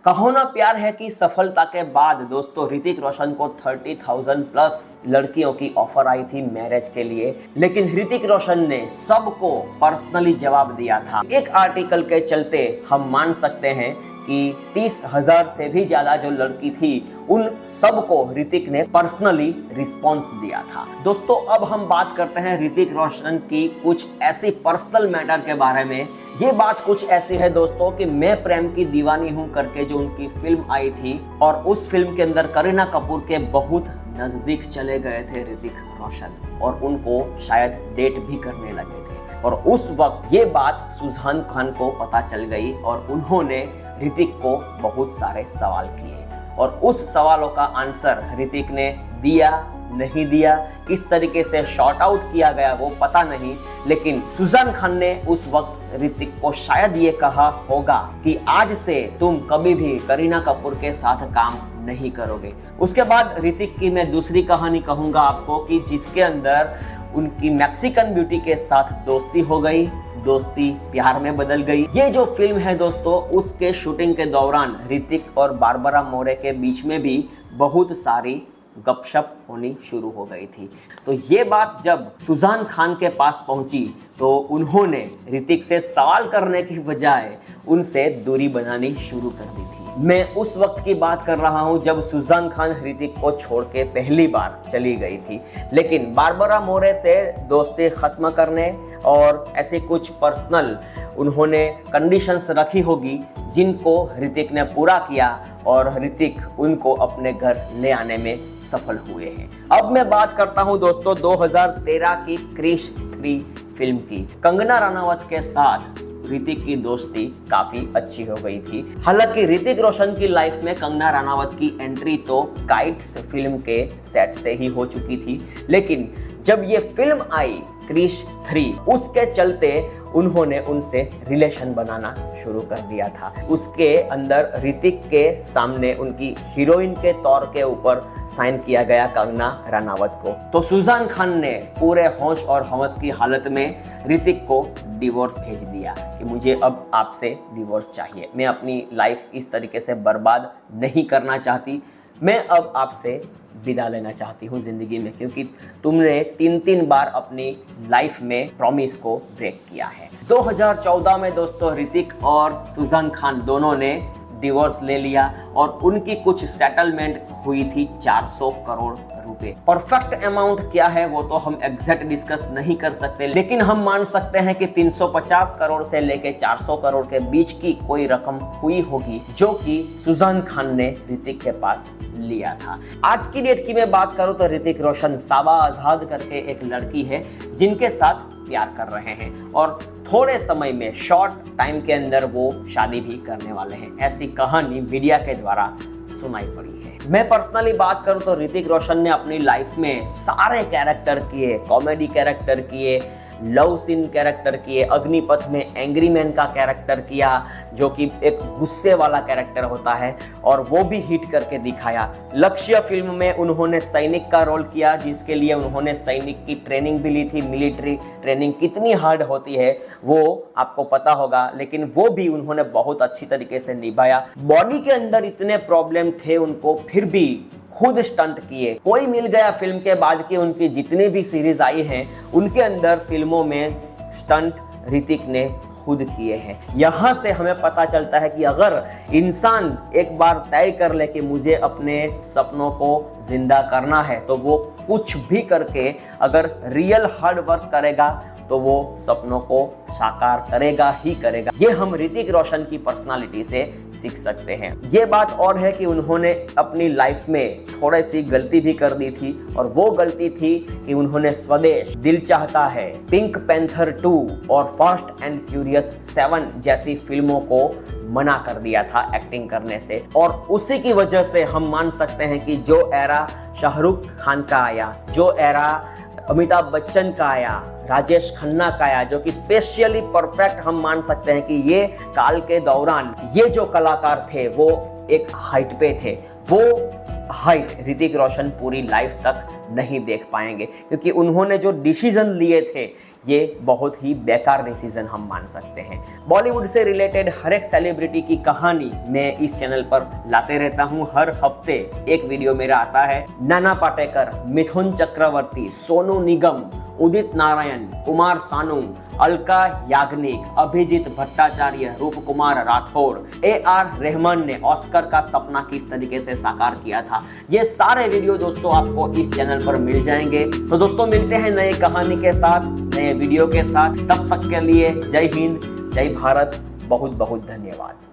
कहो ना प्यार है कि सफलता के बाद दोस्तों ऋतिक रोशन को 30,000 प्लस लड़कियों की ऑफर आई थी मैरिज के लिए, लेकिन ऋतिक रोशन ने सबको पर्सनली जवाब दिया था। एक आर्टिकल के चलते हम मान सकते हैं कि 30,000 से भी ज्यादा जो लड़की थी उन सबको ऋतिक ने पर्सनली रिस्पॉन्स दिया था। दोस्तों अब हम बात करते हैं ऋतिक रोशन की कुछ ऐसी पर्सनल मैटर के बारे में। ये बात कुछ ऐसी है दोस्तों कि मैं प्रेम की दीवानी हूं करके जो उनकी फिल्म आई थी, और उस फिल्म के अंदर करीना कपूर के बहुत नजदीक चले गए थे ऋतिक रोशन और उनको शायद डेट भी करने लगे थे। और उस वक्त ये बात सुजान खान को पता चल गई और उन्होंने ऋतिक को बहुत सारे सवाल किए, और उस सवालों का आंसर ऋतिक ने दिया नहीं दिया, किस तरीके से शॉर्ट आउट किया गया वो पता नहीं, लेकिन सुजान खान ने उस वक्त ऋतिक को शायद ये कहा होगा कि आज से तुम कभी भी करीना कपूर के साथ काम नहीं करोगे। उसके बाद ऋतिक की मैं दूसरी कहानी कहूंगा आपको कि जिसके अंदर उनकी मैक्सिकन ब्यूटी के साथ दोस्ती हो गई, दोस्ती प्यार में बदल गई। ये जो फिल्म है दोस्तों उसके शूटिंग के दौरान ऋतिक और बारबरा मोरे के बीच में भी बहुत सारी गपशप होनी शुरू हो गई थी। तो ये बात जब सुजान खान के पास पहुंची तो उन्होंने ऋतिक से सवाल करने की बजाय उनसे दूरी बनानी शुरू कर दी थी। मैं उस वक्त की बात कर रहा हूं जब सुजान खान ऋतिक को छोड़ के पहली बार चली गई थी, लेकिन बारबरा मोरे से दोस्ती खत्म करने और ऐसे कुछ पर्सनल उन्होंने कंडीशंस रखी होगी जिनको ऋतिक ने पूरा किया और ऋतिक उनको अपने घर ले आने में सफल हुए हैं। अब मैं बात करता हूं दोस्तों 2013 की क्रिश 3 फिल्म की। कंगना रनावत के साथ ऋतिक की दोस्ती काफी अच्छी हो गई थी। हालांकि ऋतिक रोशन की लाइफ में कंगना रनावत की एंट्री तो काइट्स फिल्म के सेट से ही हो चुकी थी, लेकिन जब ये फिल्म आई क्रिश 3 उसके चलते उन्होंने उनसे रिलेशन बनाना शुरू कर दिया था। उसके अंदर ऋतिक के सामने उनकी हीरोइन के तौर के ऊपर साइन किया गया कंगना रनावत को। तो सुजान खान ने पूरे होश और हवस की हालत में ऋतिक को डिवोर्स भेज दिया कि मुझे अब आपसे डिवोर्स चाहिए, मैं अपनी लाइफ इस तरीके से बर्बाद नहीं करना चाहती, मैं अब आपसे विदा लेना चाहती हूँ जिंदगी में, क्योंकि तुमने 3 बार अपनी लाइफ में प्रॉमिस को ब्रेक किया है। 2014 में दोस्तों ऋतिक और सुजान खान दोनों ने डिवोर्स ले लिया और उनकी कुछ सेटलमेंट हुई थी 400 करोड़ रुपए। परफेक्ट अमाउंट क्या है वो तो हम एग्जैक्ट डिस्कस नहीं कर सकते, लेकिन हम मान सकते हैं कि 350 करोड़ से लेके 400 करोड़ के बीच की कोई रकम हुई होगी जो कि सुजान खान ने ऋतिक के पास लिया था। आज की डेट की मैं बात करूं तो ऋतिक रोशन साबा आजाद करके एक लड़की है जिनके साथ प्यार कर रहे हैं और थोड़े समय में शॉर्ट टाइम के अंदर वो शादी भी करने वाले हैं। ऐसी कहानी मीडिया के द्वारा सुनाई पड़ी है। मैं पर्सनली बात करूं तो ऋतिक रोशन ने अपनी लाइफ में सारे कैरेक्टर किए, कॉमेडी कैरेक्टर किए, लव सीन कैरेक्टर किए, अग्निपथ में एंग्री मैन का कैरेक्टर किया जो कि एक गुस्से वाला कैरेक्टर होता है और वो भी हिट करके दिखाया। लक्ष्य फिल्म में उन्होंने सैनिक का रोल किया जिसके लिए उन्होंने सैनिक की ट्रेनिंग भी ली थी। मिलिट्री ट्रेनिंग कितनी हार्ड होती है वो आपको पता होगा, लेकिन वो भी उन्होंने बहुत अच्छी तरीके से निभाया। बॉडी के अंदर इतने प्रॉब्लम थे उनको, फिर भी खुद स्टंट किए। कोई मिल गया फिल्म के बाद की उनकी जितनी भी सीरीज आई हैं उनके अंदर फिल्मों में स्टंट ऋतिक ने खुद किए हैं। यहाँ से हमें पता चलता है कि अगर इंसान एक बार तय कर ले कि मुझे अपने सपनों को जिंदा करना है तो वो कुछ भी करके अगर रियल हार्ड वर्क करेगा तो वो सपनों को साकार करेगा ही करेगा। ये हम ऋतिक रोशन की पर्सनालिटी से सीख सकते हैं। ये बात और है कि उन्होंने अपनी लाइफ में थोड़ी सी गलती भी कर दी थी और वो गलती थी कि उन्होंने स्वदेश, दिल चाहता है, पिंक पैंथर 2 और फास्ट एंड फ्यूरियस 7 जैसी फिल्मों को मना कर दिया था एक्टिंग करने से, और उसी की वजह से हम मान सकते हैं कि जो एरा शाहरुख खान का आया, जो एरा अमिताभ बच्चन का आया, राजेश खन्ना का आया, जो कि स्पेशली परफेक्ट हम मान सकते हैं कि ये काल के दौरान ये जो कलाकार थे वो एक हाइट पे थे। वो हाइट ऋतिक रोशन पूरी लाइफ तक नहीं देख पाएंगे, क्योंकि उन्होंने जो डिसीजन लिए थे ये बहुत ही बेकार डिसीजन हम मान सकते हैं। बॉलीवुड से रिलेटेड हर एक सेलिब्रिटी की कहानी मैं इस चैनल पर लाते रहता हूं। हर हफ्ते एक वीडियो मेरा आता है। नाना पाटेकर, मिथुन चक्रवर्ती, सोनू निगम, उदित नारायण, कुमार सानू, अलका याग्निक, अभिजीत भट्टाचार्य, रूप कुमार राठौर, AR रहमान ने ऑस्कर का सपना किस तरीके से साकार किया था, ये सारे वीडियो दोस्तों आपको इस चैनल पर मिल जाएंगे। तो दोस्तों मिलते हैं नई कहानी के साथ, नए वीडियो के साथ। तब तक के लिए जय हिंद, जय भारत, बहुत बहुत धन्यवाद।